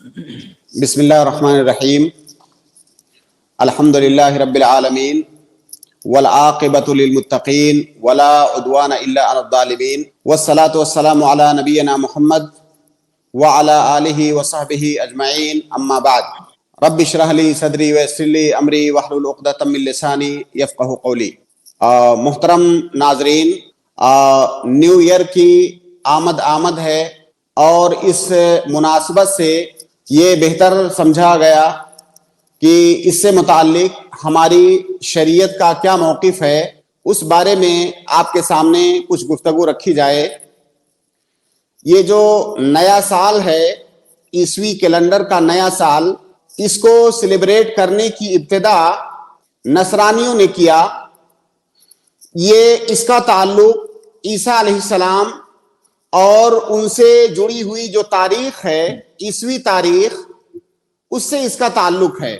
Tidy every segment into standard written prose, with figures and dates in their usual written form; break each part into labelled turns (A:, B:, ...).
A: بسم اللہ الرحمن الرحیم الحمد للہ رب العالمین والعاقبۃ للمتقین ولا عدوان الا علی الظالمین والصلاة والسلام علی نبینا محمد وعلی آلہ وصحبہ اجمعین اما بعد رب اشرح لی صدری ویسر لی امری واحلل عقدۃ من لسانی یفقہوا قولی۔ محترم ناظرین، نیو ایئر کی آمد ہے اور اس مناسبت سے یہ بہتر سمجھا گیا کہ اس سے متعلق ہماری شریعت کا کیا موقف ہے، اس بارے میں آپ کے سامنے کچھ گفتگو رکھی جائے۔ یہ جو نیا سال ہے، عیسوی کیلنڈر کا نیا سال، اس کو سیلیبریٹ کرنے کی ابتدا نصرانیوں نے کیا۔ اس کا تعلق عیسیٰ علیہ السلام اور ان سے جڑی ہوئی جو تاریخ ہے، عیسوی تاریخ، اس سے اس کا تعلق ہے۔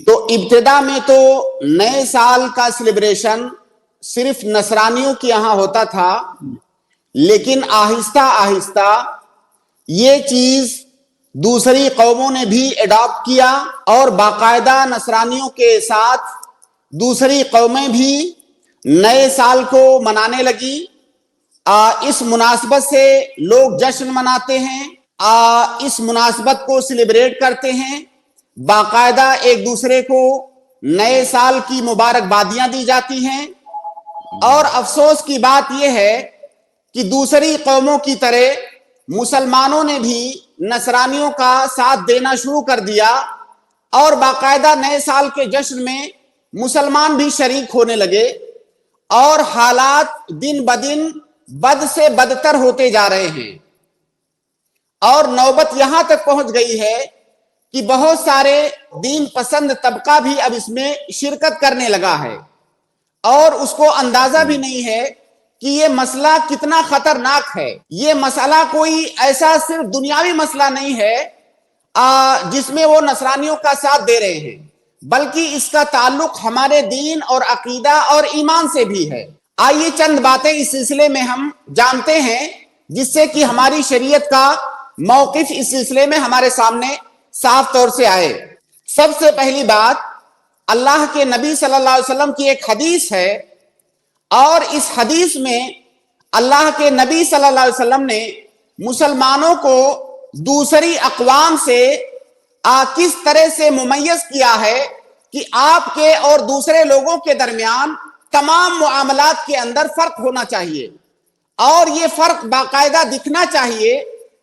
A: تو ابتدا میں تو نئے سال کا سیلیبریشن صرف نصرانیوں کے یہاں ہوتا تھا، لیکن آہستہ آہستہ یہ چیز دوسری قوموں نے بھی اڈاپٹ کیا اور باقاعدہ نصرانیوں کے ساتھ دوسری قومیں بھی نئے سال کو منانے لگی۔ اس مناسبت سے لوگ جشن مناتے ہیں، اس مناسبت کو سیلیبریٹ کرتے ہیں، باقاعدہ ایک دوسرے کو نئے سال کی مبارکبادیاں دی جاتی ہیں۔ اور افسوس کی بات یہ ہے کہ دوسری قوموں کی طرح مسلمانوں نے بھی نصرانیوں کا ساتھ دینا شروع کر دیا اور باقاعدہ نئے سال کے جشن میں مسلمان بھی شریک ہونے لگے، اور حالات دن بدن بد سے بدتر ہوتے جا رہے ہیں۔ اور نوبت یہاں تک پہنچ گئی ہے کہ بہت سارے دین پسند طبقہ بھی اب اس میں شرکت کرنے لگا ہے، اور اس کو اندازہ بھی نہیں ہے کہ یہ مسئلہ کتنا خطرناک ہے۔ یہ مسئلہ کوئی ایسا صرف دنیاوی مسئلہ نہیں ہے جس میں وہ نصرانیوں کا ساتھ دے رہے ہیں، بلکہ اس کا تعلق ہمارے دین اور عقیدہ اور ایمان سے بھی ہے۔ آئیے چند باتیں اس سلسلے میں ہم جانتے ہیں، جس سے کہ ہماری شریعت کا موقف اس سلسلے میں ہمارے سامنے صاف طور سے آئے۔ سب سے پہلی بات، اللہ کے نبی صلی اللہ علیہ وسلم کی ایک حدیث ہے، اور اس حدیث میں اللہ کے نبی صلی اللہ علیہ وسلم نے مسلمانوں کو دوسری اقوام سے کس طرح سے ممیز کیا ہے کہ آپ کے اور دوسرے لوگوں کے درمیان تمام معاملات کے اندر فرق ہونا چاہیے، اور یہ فرق باقاعدہ دکھنا چاہیے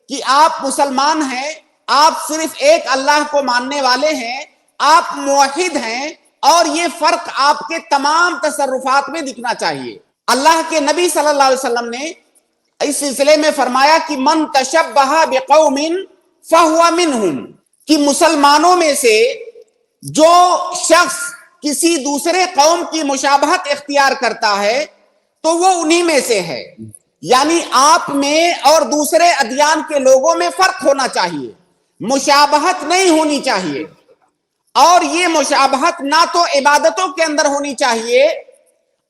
A: کہ آپ مسلمان ہیں، آپ صرف ایک اللہ کو ماننے والے ہیں، آپ موحد ہیں، اور یہ فرق آپ کے تمام تصرفات میں دکھنا چاہیے۔ اللہ کے نبی صلی اللہ علیہ وسلم نے اس سلسلے میں فرمایا کہ من تشبہ بقوم فہو منہم، کہ مسلمانوں میں سے جو شخص کسی دوسرے قوم کی مشابہت اختیار کرتا ہے تو وہ انہی میں سے ہے۔ یعنی آپ میں اور دوسرے ادیان کے لوگوں میں فرق ہونا چاہیے، مشابہت نہیں ہونی چاہیے، اور یہ مشابہت نہ تو عبادتوں کے اندر ہونی چاہیے،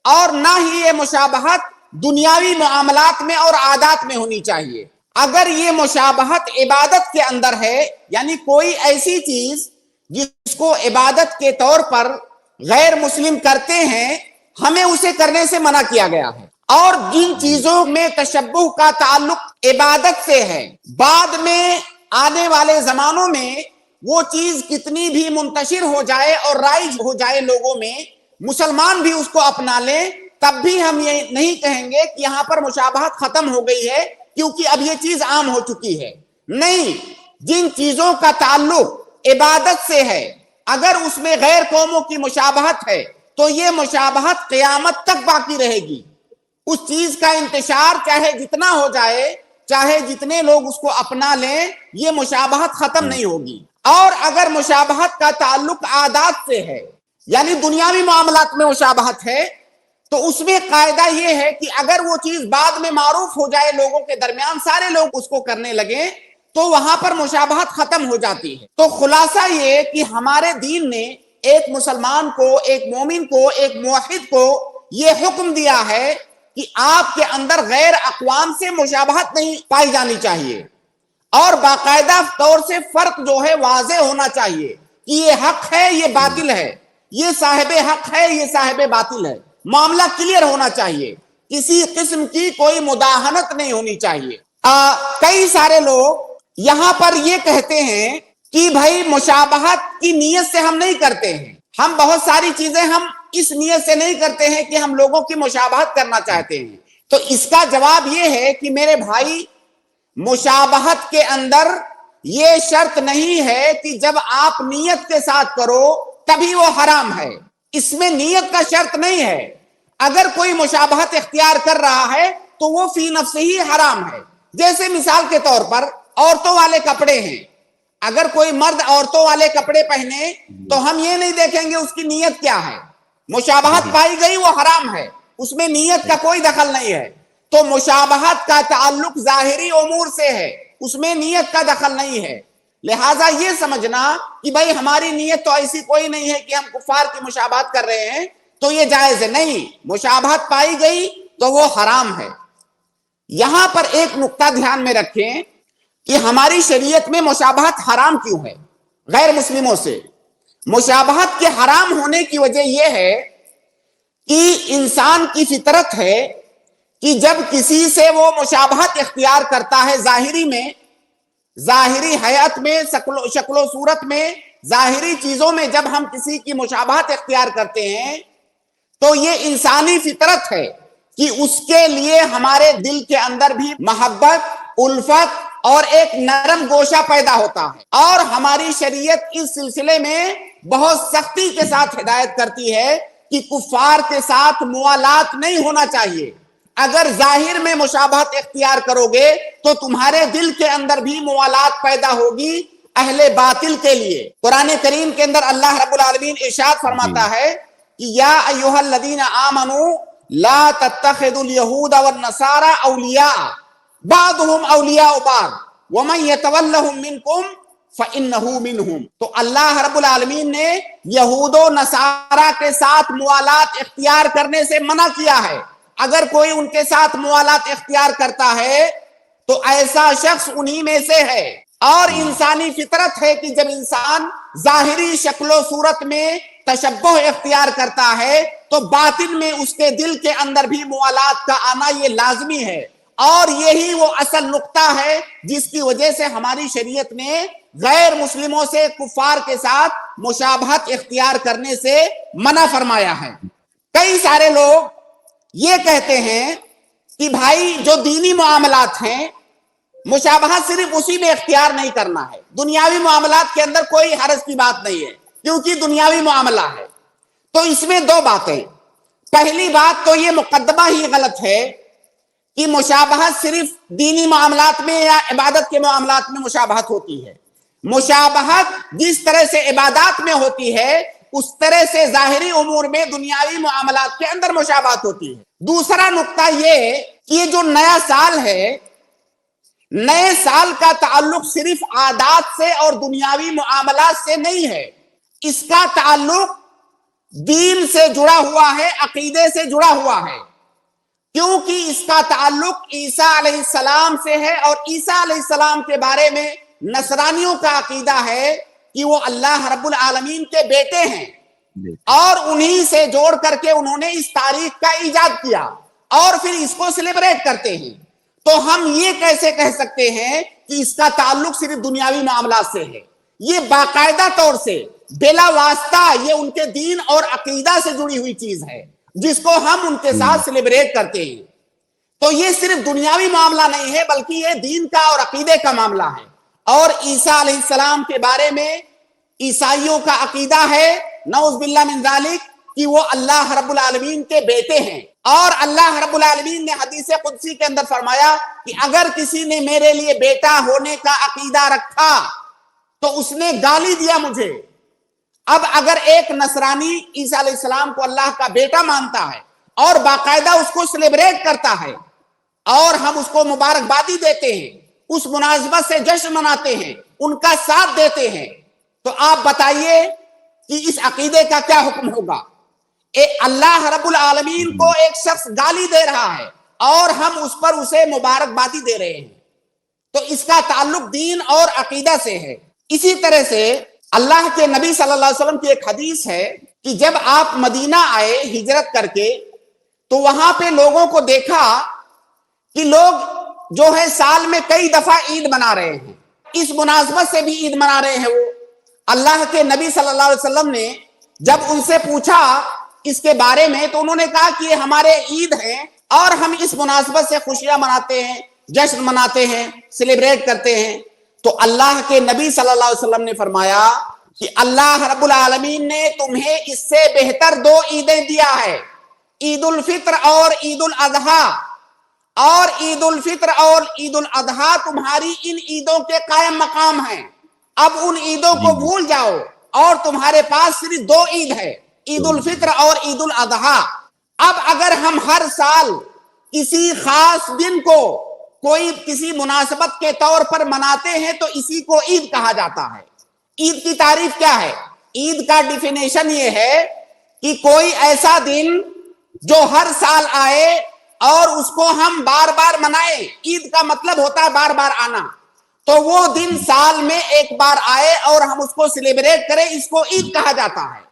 A: اور نہ ہی یہ مشابہت دنیاوی معاملات میں اور عادات میں ہونی چاہیے۔ اگر یہ مشابہت عبادت کے اندر ہے، یعنی کوئی ایسی چیز جس کو عبادت کے طور پر غیر مسلم کرتے ہیں، ہمیں اسے کرنے سے منع کیا گیا ہے۔ اور جن چیزوں میں تشبہ کا تعلق عبادت سے ہے، بعد میں آنے والے زمانوں میں وہ چیز کتنی بھی منتشر ہو جائے اور رائج ہو جائے لوگوں میں، مسلمان بھی اس کو اپنا لیں، تب بھی ہم یہ نہیں کہیں گے کہ یہاں پر مشابہت ختم ہو گئی ہے کیونکہ اب یہ چیز عام ہو چکی ہے۔ نہیں، جن چیزوں کا تعلق عبادت سے ہے، اگر اس میں غیر قوموں کی مشابہت ہے تو یہ مشابہت قیامت تک باقی رہے گی۔ اس چیز کا انتشار چاہے جتنا ہو جائے، چاہے جتنے لوگ اس کو اپنا لیں، یہ مشابہت ختم نہیں ہوگی۔ اور اگر مشابہت کا تعلق عادات سے ہے، یعنی دنیاوی معاملات میں مشابہت ہے، تو اس میں قاعدہ یہ ہے کہ اگر وہ چیز بعد میں معروف ہو جائے لوگوں کے درمیان، سارے لوگ اس کو کرنے لگیں، تو وہاں پر مشابہت ختم ہو جاتی ہے۔ تو خلاصہ یہ کہ ہمارے دین نے ایک مسلمان کو، ایک مومن کو، ایک موحد کو یہ حکم دیا ہے کہ آپ کے اندر غیر اقوام سے مشابہت نہیں پائی جانی چاہیے۔ اور باقاعدہ طور سے فرق جو ہے واضح ہونا چاہیے کہ یہ حق ہے یہ باطل ہے، یہ صاحب حق ہے یہ صاحب باطل ہے، معاملہ کلیئر ہونا چاہیے، کسی قسم کی کوئی مداہنت نہیں ہونی چاہیے۔ کئی سارے لوگ یہاں پر یہ کہتے ہیں کہ بھائی مشابہت کی نیت سے ہم نہیں کرتے ہیں، ہم بہت ساری چیزیں ہم اس نیت سے نہیں کرتے ہیں کہ ہم لوگوں کی مشابہت کرنا چاہتے ہیں۔ تو اس کا جواب یہ ہے کہ میرے بھائی، مشابہت کے اندر یہ شرط نہیں ہے کہ جب آپ نیت کے ساتھ کرو تبھی وہ حرام ہے، اس میں نیت کا شرط نہیں ہے۔ اگر کوئی مشابہت اختیار کر رہا ہے تو وہ فی نفسہ ہی حرام ہے۔ جیسے مثال کے طور پر عورتوں والے کپڑے ہیں، اگر کوئی مرد عورتوں والے کپڑے پہنے تو ہم یہ نہیں دیکھیں گے اس کی نیت کیا ہے، مشابہت پائی گئی وہ حرام ہے، اس میں نیت کا کوئی دخل نہیں ہے۔ تو مشابہت کا تعلق ظاہری امور سے ہے، اس میں نیت کا دخل نہیں ہے۔ لہٰذا یہ سمجھنا کہ بھائی ہماری نیت تو ایسی کوئی نہیں ہے کہ ہم کفار کی مشابہت کر رہے ہیں تو یہ جائز ہے، نہیں، مشابہت پائی گئی تو وہ حرام ہے۔ یہاں پر ایک نقطہ دھیان میں رکھیں کہ ہماری شریعت میں مشابہت حرام کیوں ہے غیر مسلموں سے؟ مشابہت کے حرام ہونے کی وجہ یہ ہے کہ انسان کی فطرت ہے کہ جب کسی سے وہ مشابہت اختیار کرتا ہے ظاہری میں، ظاہری حیات میں، شکل و صورت میں، ظاہری چیزوں میں جب ہم کسی کی مشابہت اختیار کرتے ہیں تو یہ انسانی فطرت ہے کہ اس کے لیے ہمارے دل کے اندر بھی محبت، الفت اور ایک نرم گوشہ پیدا ہوتا ہے۔ اور ہماری شریعت اس سلسلے میں بہت سختی کے ساتھ ہدایت کرتی ہے کہ کفار کے ساتھ موالات نہیں ہونا چاہیے۔ اگر ظاہر میں مشابہت اختیار کرو گے تو تمہارے دل کے اندر بھی موالات پیدا ہوگی اہل باطل کے لیے۔ قرآن کریم کے اندر اللہ رب العالمین ارشاد فرماتا ہے کہ یا ایھا الذین آمنوا لا تتخذوا اليہود والنصارى اولیاء بعضهم اولیاء بعض ومن یتولہم منکم فإنہ منہم۔ تو اللہ رب العالمین نے یہود و نصارہ کے ساتھ موالات اختیار کرنے سے منع کیا ہے۔ اگر کوئی ان کے ساتھ موالات اختیار کرتا ہے تو ایسا شخص انہی میں سے ہے۔ اور انسانی فطرت ہے کہ جب انسان ظاہری شکل و صورت میں تشبہ اختیار کرتا ہے تو باطن میں اس کے دل کے اندر بھی موالات کا آنا یہ لازمی ہے۔ اور یہی وہ اصل نقطہ ہے جس کی وجہ سے ہماری شریعت نے غیر مسلموں سے، کفار کے ساتھ مشابہت اختیار کرنے سے منع فرمایا ہے۔ کئی سارے لوگ یہ کہتے ہیں کہ بھائی جو دینی معاملات ہیں مشابہت صرف اسی میں اختیار نہیں کرنا ہے، دنیاوی معاملات کے اندر کوئی حرج کی بات نہیں ہے کیونکہ دنیاوی معاملہ ہے۔ تو اس میں دو باتیں، پہلی بات تو یہ مقدمہ ہی غلط ہے کہ مشابہت صرف دینی معاملات میں یا عبادت کے معاملات میں مشابہت ہوتی ہے۔ مشابہت جس طرح سے عبادات میں ہوتی ہے اس طرح سے ظاہری امور میں دنیاوی معاملات کے اندر مشابہت ہوتی ہے۔ دوسرا نقطہ یہ کہ یہ جو نیا سال ہے، نئے سال کا تعلق صرف عادات سے اور دنیاوی معاملات سے نہیں ہے، اس کا تعلق دین سے جڑا ہوا ہے، عقیدے سے جڑا ہوا ہے، کیونکہ اس کا تعلق عیسیٰ علیہ السلام سے ہے، اور عیسیٰ علیہ السلام کے بارے میں نصرانیوں کا عقیدہ ہے کہ وہ اللہ رب العالمین کے بیٹے ہیں، اور انہی سے جوڑ کر کے انہوں نے اس تاریخ کا ایجاد کیا اور پھر اس کو سیلیبریٹ کرتے ہیں۔ تو ہم یہ کیسے کہہ سکتے ہیں کہ اس کا تعلق صرف دنیاوی معاملات سے ہے؟ یہ باقاعدہ طور سے بلا واسطہ یہ ان کے دین اور عقیدہ سے جڑی ہوئی چیز ہے جس کو ہم ان کے ساتھ سیلیبریٹ کرتے ہیں۔ تو یہ صرف دنیاوی معاملہ نہیں ہے بلکہ یہ دین کا اور عقیدے کا معاملہ ہے۔ اور عیسیٰ علیہ السلام کے بارے میں عیسائیوں کا عقیدہ ہے نعوذ باللہ من ذالک کہ وہ اللہ رب العالمین کے بیٹے ہیں، اور اللہ رب العالمین نے حدیث قدسی کے اندر فرمایا کہ اگر کسی نے میرے لیے بیٹا ہونے کا عقیدہ رکھا تو اس نے گالی دیا مجھے۔ اب اگر ایک نصرانی عیسیٰ علیہ السلام کو اللہ کا بیٹا مانتا ہے اور باقاعدہ اس کو سیلیبریٹ کرتا ہے اور ہم اس کو مبارکبادی دیتے ہیں، اس مناسبت سے جشن مناتے ہیں، ان کا ساتھ دیتے ہیں، تو آپ بتائیے کہ اس عقیدے کا کیا حکم ہوگا؟ اللہ رب العالمین کو ایک شخص گالی دے رہا ہے اور ہم اس پر اسے مبارکبادی دے رہے ہیں، تو اس کا تعلق دین اور عقیدہ سے ہے۔ اسی طرح سے اللہ کے نبی صلی اللہ علیہ وسلم کی ایک حدیث ہے کہ جب آپ مدینہ آئے ہجرت کر کے تو وہاں پہ لوگوں کو دیکھا کہ لوگ جو ہے سال میں کئی دفعہ عید منا رہے ہیں، اس مناسبت سے بھی عید منا رہے ہیں۔ وہ اللہ کے نبی صلی اللہ علیہ وسلم نے جب ان سے پوچھا اس کے بارے میں تو انہوں نے کہا کہ یہ ہمارے عید ہیں اور ہم اس مناسبت سے خوشیاں مناتے ہیں، جشن مناتے ہیں، سیلیبریٹ کرتے ہیں۔ تو اللہ کے نبی صلی اللہ علیہ وسلم نے فرمایا کہ اللہ رب العالمین نے تمہیں اس سے بہتر 2 عیدیں دیا ہے، عید الفطر اور عید الاضحیٰ، اور عید الفطر اور عید الاضحیٰ تمہاری ان عیدوں کے قائم مقام ہیں۔ اب ان عیدوں کو بھول جاؤ اور تمہارے پاس صرف 2 عید ہے، عید الفطر اور عید الاضحیٰ۔ اب اگر ہم ہر سال کسی خاص دن کو کوئی کسی مناسبت کے طور پر مناتے ہیں تو اسی کو عید کہا جاتا ہے۔ عید کی تعریف کیا ہے؟ عید کا ڈیفینیشن یہ ہے کہ کوئی ایسا دن جو ہر سال آئے اور اس کو ہم بار بار منائیں۔ عید کا مطلب ہوتا ہے بار بار آنا، تو وہ دن سال میں ایک بار آئے اور ہم اس کو سیلیبریٹ کریں، اس کو عید کہا جاتا ہے۔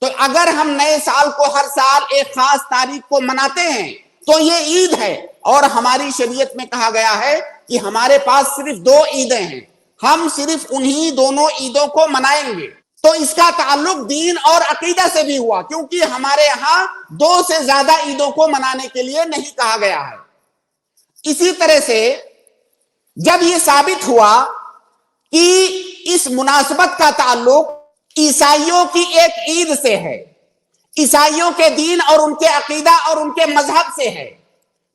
A: تو اگر ہم نئے سال کو ہر سال ایک خاص تاریخ کو مناتے ہیں تو یہ عید ہے، اور ہماری شریعت میں کہا گیا ہے کہ ہمارے پاس صرف 2 عیدیں ہیں، ہم صرف انہی دونوں عیدوں کو منائیں گے۔ تو اس کا تعلق دین اور عقیدہ سے بھی ہوا، کیونکہ ہمارے یہاں 2 سے زیادہ عیدوں کو منانے کے لیے نہیں کہا گیا ہے۔ اسی طرح سے جب یہ ثابت ہوا کہ اس مناسبت کا تعلق عیسائیوں کی ایک عید سے ہے، عیسائیوں کے دین اور ان کے عقیدہ اور ان کے مذہب سے ہے،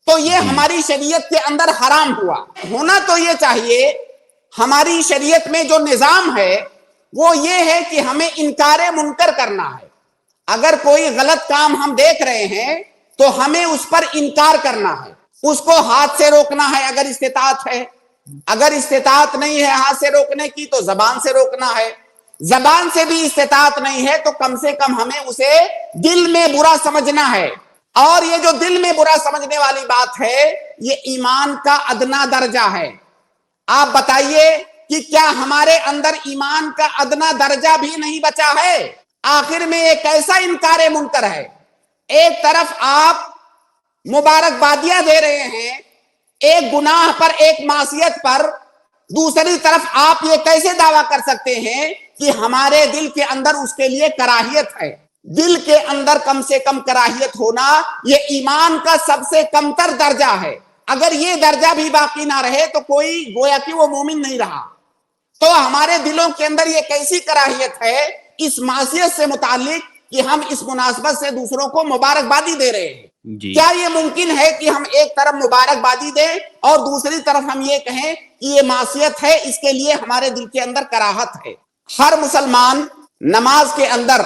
A: تو یہ ہماری شریعت کے اندر حرام ہوا۔ ہونا تو یہ چاہیے، ہماری شریعت میں جو نظام ہے وہ یہ ہے کہ ہمیں انکار منکر کرنا ہے۔ اگر کوئی غلط کام ہم دیکھ رہے ہیں تو ہمیں اس پر انکار کرنا ہے، اس کو ہاتھ سے روکنا ہے اگر استطاعت ہے، اگر استطاعت نہیں ہے ہاتھ سے روکنے کی تو زبان سے روکنا ہے، زبان سے بھی استطاعت نہیں ہے تو کم سے کم ہمیں اسے دل میں برا سمجھنا ہے۔ اور یہ جو دل میں برا سمجھنے والی بات ہے یہ ایمان کا ادنا درجہ ہے۔ آپ بتائیے کہ کیا ہمارے اندر ایمان کا ادنا درجہ بھی نہیں بچا ہے؟ آخر میں ایک ایسا انکار منکر ہے، ایک طرف آپ مبارکبادیاں دے رہے ہیں ایک گناہ پر، ایک معصیت پر، دوسری طرف آپ یہ کیسے دعویٰ کر سکتے ہیں کہ ہمارے دل کے اندر اس کے لیے کراہیت ہے؟ دل کے اندر کم سے کم کراہیت ہونا یہ ایمان کا سب سے کمتر درجہ ہے۔ اگر یہ درجہ بھی باقی نہ رہے تو کوئی گویا کہ وہ مومن نہیں رہا۔ تو ہمارے دلوں کے اندر یہ کیسی کراہیت ہے اس معصیت سے متعلق کہ ہم اس مناسبت سے دوسروں کو مبارکبادی دے رہے ہیں۔ کیا یہ ممکن ہے کہ ہم ایک طرف مبارکبادی دیں اور دوسری طرف ہم یہ کہیں کہ یہ معصیت ہے، اس کے لیے ہمارے دل کے اندر کراہت ہے؟ ہر مسلمان نماز کے اندر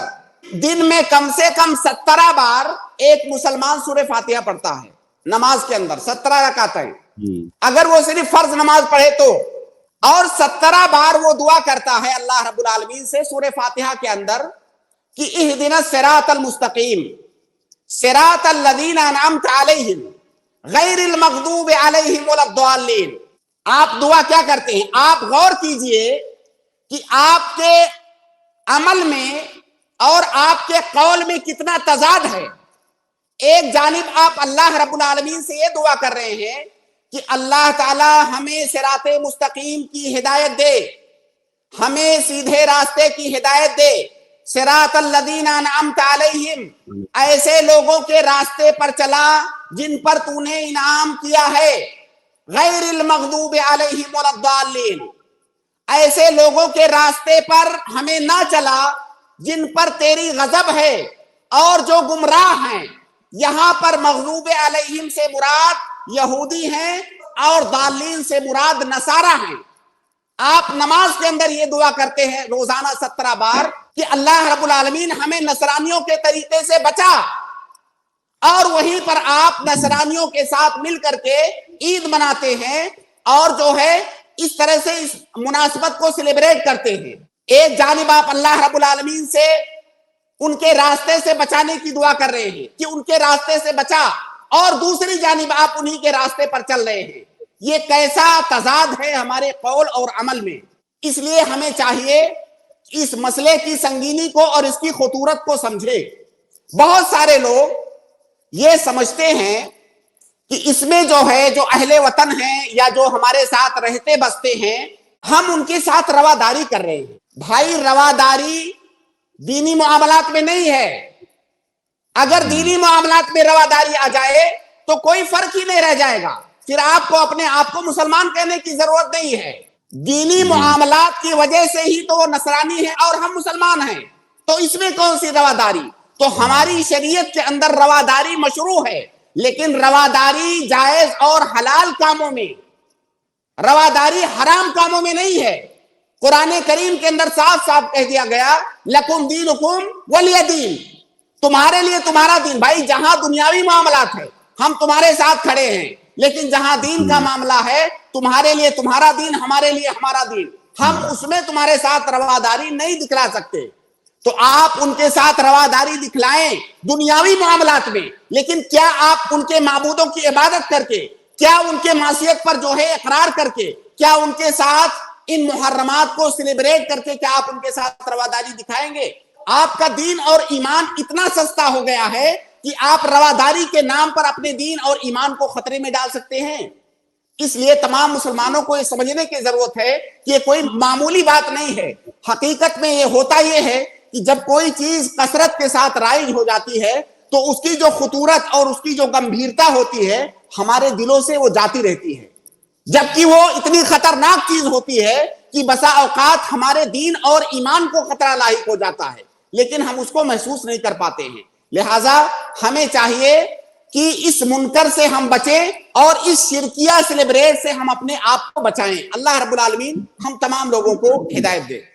A: دن میں کم سے کم 17 بار ایک مسلمان سورہ فاتحہ پڑھتا ہے، نماز کے اندر 17 رکعتیں، اگر وہ صرف فرض نماز پڑھے تو، اور 17 بار وہ دعا کرتا ہے اللہ رب العالمین سے سورہ فاتحہ کے اندر کہ اہدنا الصراط المستقیم صراط الذین انعمت علیہم غیر المغضوب علیہم ولا الضالین۔ آپ دعا کیا کرتے ہیں؟ آپ غور کیجئے کہ آپ کے عمل میں اور آپ کے قول میں کتنا تضاد ہے۔ ایک جانب آپ اللہ رب العالمین سے یہ دعا کر رہے ہیں کہ اللہ تعالی ہمیں صراط مستقیم کی ہدایت دے، ہمیں سیدھے راستے کی ہدایت دے، صراط الذین انعمت علیہم، ایسے لوگوں کے راستے پر چلا جن پر تو نے انعام کیا ہے، غیر المغضوب علیہم ولا الضالین، ایسے لوگوں کے راستے پر ہمیں نہ چلا جن پر تیری غضب ہے اور جو گمراہ ہیں۔ یہاں پر مغضوب علیہم سے مراد یہودی ہیں اور ضالین سے مراد نصارہ ہیں۔ آپ نماز کے اندر یہ دعا کرتے ہیں روزانہ 17 بار کہ اللہ رب العالمین ہمیں نصرانیوں کے طریقے سے بچا، اور وہیں پر آپ نصرانیوں کے ساتھ مل کر کے عید مناتے ہیں اور جو ہے اس طرح سے اس مناسبت کو سیلیبریٹ کرتے ہیں۔ ایک جانب آپ اللہ رب العالمین سے ان کے راستے سے بچانے کی دعا کر رہے ہیں کہ ان کے راستے سے بچا، اور دوسری جانب آپ انہی کے راستے پر چل رہے ہیں۔ یہ کیسا تضاد ہے ہمارے قول اور عمل میں. اس لیے ہمیں چاہیے اس مسئلے کی سنگینی کو اور اس کی خطورت کو سمجھے. بہت سارے لوگ یہ سمجھتے ہیں کہ اس میں جو ہے جو اہل وطن ہیں یا جو ہمارے ساتھ رہتے بستے ہیں ہم ان کے ساتھ رواداری کر رہے ہیں. بھائی رواداری دینی معاملات میں نہیں ہے. اگر دینی معاملات میں رواداری آ جائے تو کوئی فرق ہی نہیں رہ جائے گا. پھر آپ کو اپنے آپ کو مسلمان کہنے کی ضرورت نہیں ہے. دینی معاملات کی وجہ سے ہی تو وہ نصرانی ہے اور ہم مسلمان ہیں. تو اس میں کون سی رواداری؟ تو ہماری شریعت کے اندر رواداری مشروع ہے، لیکن رواداری جائز اور حلال کاموں میں، رواداری حرام کاموں میں نہیں ہے. قرآن کریم کے اندر صاف صاف کہہ دیا گیا لکم دینکم ولی دین، تمہارے لیے تمہارا دین. بھائی جہاں دنیاوی معاملات ہے ہم تمہارے ساتھ کھڑے ہیں، لیکن جہاں دین کا معاملہ ہے تمہارے لیے تمہارا دین، ہمارے لیے ہمارا دین. ہم اس میں تمہارے ساتھ رواداری نہیں دکھلا سکتے. تو آپ ان کے ساتھ رواداری دکھلائیں دنیاوی معاملات میں، لیکن کیا آپ ان کے معبودوں کی عبادت کر کے، کیا ان کے معصیت پر جو ہے اقرار کر کے، کیا ان کے ساتھ ان محرمات کو سیلیبریٹ کر کے کیا آپ ان کے ساتھ رواداری دکھائیں گے؟ آپ کا دین اور ایمان اتنا سستا ہو گیا ہے کہ آپ رواداری کے نام پر اپنے دین اور ایمان کو خطرے میں ڈال سکتے ہیں. اس لیے تمام مسلمانوں کو یہ سمجھنے کی ضرورت ہے کہ یہ کوئی معمولی بات نہیں ہے. حقیقت میں یہ ہوتا یہ ہے کہ جب کوئی چیز کثرت کے ساتھ رائج ہو جاتی ہے تو اس کی جو خطورت اور اس کی جو گمبھیرتا ہوتی ہے ہمارے دلوں سے وہ جاتی رہتی ہے، جبکہ وہ اتنی خطرناک چیز ہوتی ہے کہ بسا اوقات ہمارے دین اور ایمان کو خطرہ لاحق ہو جاتا ہے، لیکن ہم اس کو محسوس نہیں کر پاتے ہیں. لہٰذا ہمیں چاہیے کہ اس منکر سے ہم بچیں اور اس شرکیہ سیلیبریٹ سے ہم اپنے آپ کو بچائیں. اللہ رب العالمین ہم تمام لوگوں کو ہدایت دے.